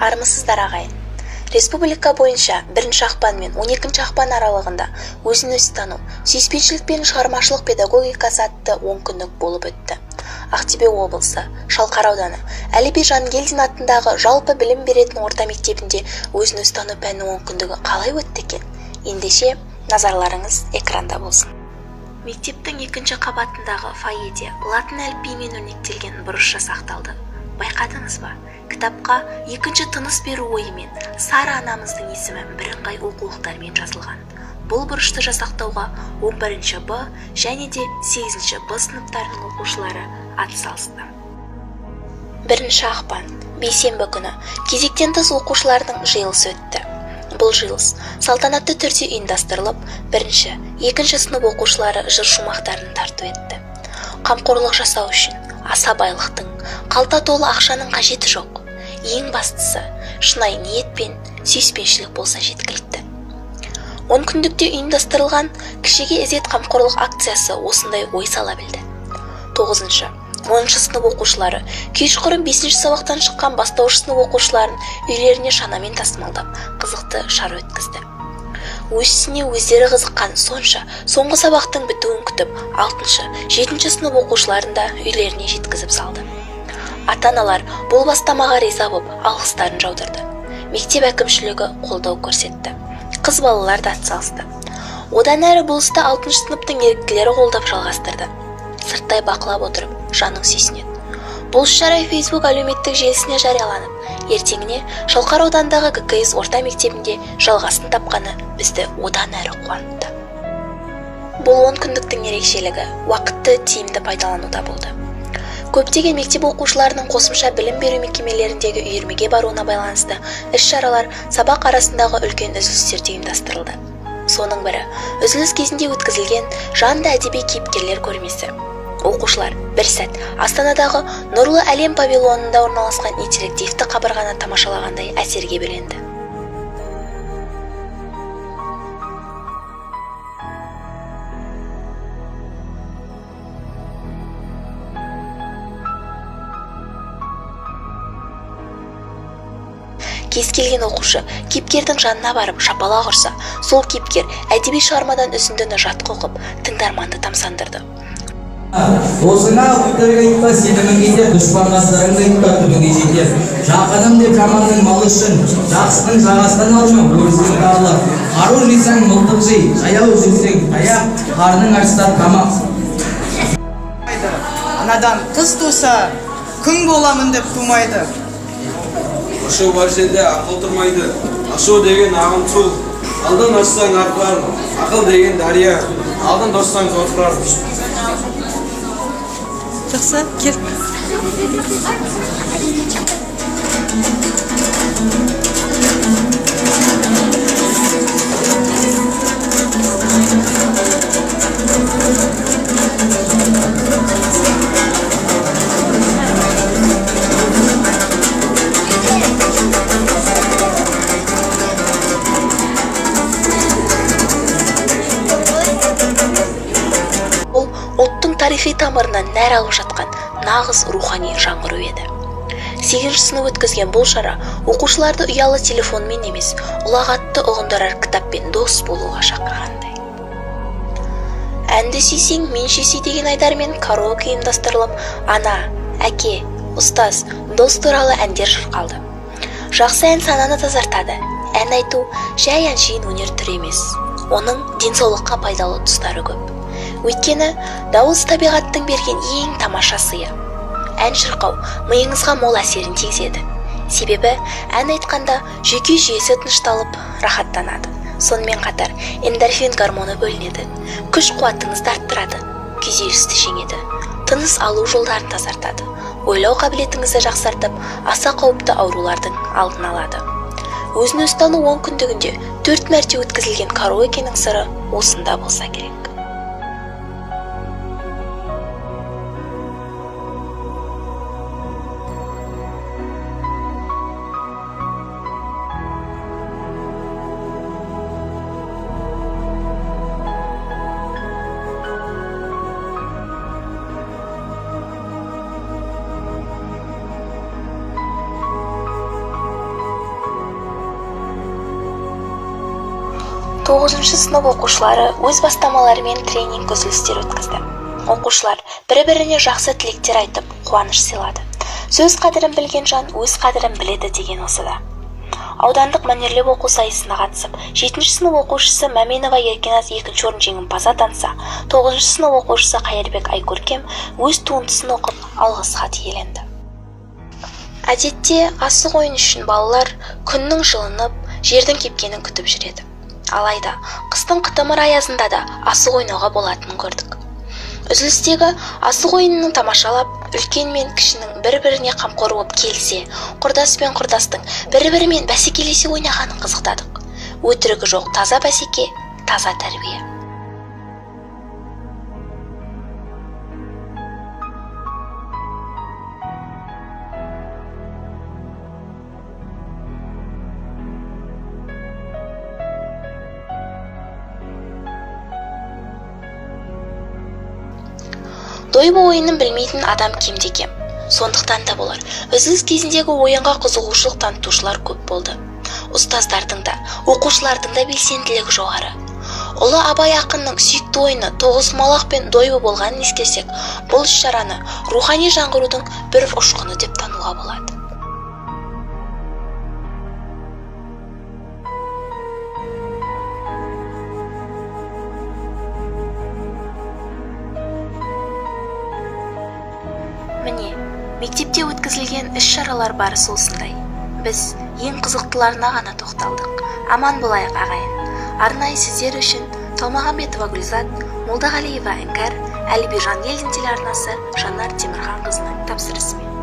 Армысыздар ағайын. Республика бойынша 1 ақпан мен 12 ақпан аралығында өзін-өзі тану, сүйіспеншілік пен шығармашылық педагогикасы атты 10 күндік болып өтті. Ақтөбе облысы, Шалқар ауданы, Әлиби Жангелдин атындағы жалпы білім беретін орта мектебінде өзін-өзі тану пәнінің 10 күндігі қалай өтті екен? Ендеше назарларыңыз экранда болсын. Мектептің 2-ші қабатындағы фойеде латын әліпбиімен өрнектелген бұрыш жасақталды. Байқадыңыз ба? Кітапқа 2-ші тыныс беру ойымен Сара анамыздың есімі бірыңғай оқулықтармен жазылған. Бұл бұрышты жасақтауға 11-ші Б және де 8-ші Б сыныптарының оқушылары атсалысты. 1 ақпан, бейсенбі күні кезектен тыс оқушылардың жиылысы өтті. Бұл жиылыс салтанатты түрде ұйымдастырылып, 1-ші, 2-ші сынып оқушылары жыр шумақтарын тарту етті. Қамқорлық жасау үшін аса байлықтың, қалта толы ақшаның қажеті жоқ. Ең бастысы, шынайы ниет пен сүйіспеншілік болса жеткілікті. 10 күндікте ұйымдастырылған кішіге ізет қамқорлық акциясы осындай ой сала білді. 9-шы, 10-шы сынып оқушылары кешқұрым 5-ші сабақтан шыққан бастауыш сынып оқушыларын үйлеріне шанамен тасымалдап, қызықты шара өткізді. Өз-ісіне өздері қызыққан сонша, соңғы сабақтың бітуін күтіп, 6-шы, 7-ші сынып оқушыларын да үйлеріне жеткізіп салды. Ата-аналар бұл бастамаға риза болып, алғыстарын жаудырды. Мектеп әкімшілігі қолдау көрсетті. Қыз балалар да атсалысты. Одан әрі бұл істі 6-шы сыныптың еріктілері қолдап жалғастырды. Сырттай бақылап отырып, жаның сүйсінеді. Бұл шара Facebook әлеуметтік желісіне жарияланып, ертеңіне Шалқар аудандағы ГКС орта мектебінде жалғасын тапқаны бізді одан әрі қуантты. Бұл 10 күндіктің ерекшелігі уақытты тиімді пайдалануда болды. Көптеген мектеп оқушыларының қосымша білім беру мекемелеріндегі үйірмеге баруына байланысты іс-шаралар сабақ арасындағы үлкен үзілістерде ұйымдастырылды. Соның бірі үзіліс кезінде өткізілген жанды әдеби кейіпкерлер көрмесі. Оқушылар бір сәт Астанадағы Нұрлы әлем павильонында орналасқан интерактивті қабырғаны тамашалағандай әсерге бөленді. Кез келген оқушы кейіпкердің жанына барып шапалақ ұрса, сол кейіпкер әдеби шығармадан үзіндіні жатқа оқып, тыңдарманды тамсандырды. Осыңа өтірік айтпа, сенімің кетер, дұшпанғастарыңды айтпа, түбіңе жетер. Жақыным деп жаманның малы үшін, жақсының жағасынан алма, өрістің тағылы. Қару жисаң мылтық жи, жаяу жүрсең таяқ, қарның ашса тамақ. Анадан қыз туса, күң боламын деп тумайды. Ашу бар жерде ақыл тұрмайды. Ашу деген ағын су, алдын ассаң арқар, ақыл деген дария, алдын достан қорқар. Жақсы, кел. Ұлттың тарихи тамырынан нәр алып жатқан нағыз рухани жаңғыру еді. 8-ші сынып өткізген бұл шара оқушыларды ұялы телефонмен емес, ұлағатты ұғындырар кітаппен дос болуға шақырғандай. Әнді сүйсең, мен сүй деген айдармен караоке ұйымдастырылып, ана, әке, ұстаз, дос туралы әндер шырқалды. Жақсы ән сананы тазартады. Ән айту жай әншейін өнер түрі емес. Оның денсаулыққа пайдалы тұстары көп. Өйткені дауыс табиғаттың берген ең тамаша сыйы. Ән шырқау миыңызға мол әсерін тигізеді. Себебі ән айтқанда жүйке жүйесі тынышталып, рахаттанады. Сонымен қатар эндорфин гормоны бөлінеді. Күш-қуатыңызды арттырады, күйзелісті жеңеді, тыныс алу жолдарын тазартады, ойлау қабілетіңізді жақсартып, аса қауіпті аурулардың алдын алады. Өзін-өзі тану 10 күндігінде 4 мәрте өткізілген караокенің сыры осында болса керек. 9 сынып оқушылары өз бастамаларымен тренинг үзілістер өткізді. Оқушылар бір-біріне жақсы тілектер айтып, қуаныш сыйлады. Сөз қадірін білген жан өз қадірін біледі деген осыда. Аудандық мәнерлеп оқу сайысына қатысып, 7 сынып оқушысы Мәменова Еркеназ 2 орын жеңімпаз атанса, 9 сынып оқушысы Қайырбек Айкөркем өз туындысын оқып, алғыс хат иеленді. Әдетте асық ойын үшін балалар күннің жылынып, жердің кепкенін күтіп жүреді. Алайда, қыстың қытымыр аязында да асық ойнауға болатынын көрдік. Үзілістегі асық ойынының тамашалап, үлкен мен кішінің бір-біріне қамқор болып келсе, құрдас пен құрдастың бір-бірімен бәсекелесе ойнағанын қызықтадық. Өтірігі жоқ таза бәсеке, таза тәрбие. Дойбы ойынын білмейтін адам кемде-кем. Сондықтан да болар, үзіліс кезіндегі ойынға қызығушылық танытушылар көп болды. Ұстаздардың да, оқушылардың да белсенділігі жоғары. Ұлы Абай ақынның сүйікті ойыны тоғызқұмалақ пен дойбы болғанын ескерсек, бұл іс-шараны рухани жаңғырудың бір ұшқыны деп тануға болады. Міне, мектепте өткізілген іс-шаралар барысы осындай. Біз ең қызықтыларына ғана тоқталдық. Аман болайық ағайын. Арнайы сіздер үшін Талмағамбетова Гүлзат, Молдағалиева Іңкәр, Әлібержан елдің телеарнасы Жанар Темірханқызының тапсырысымен.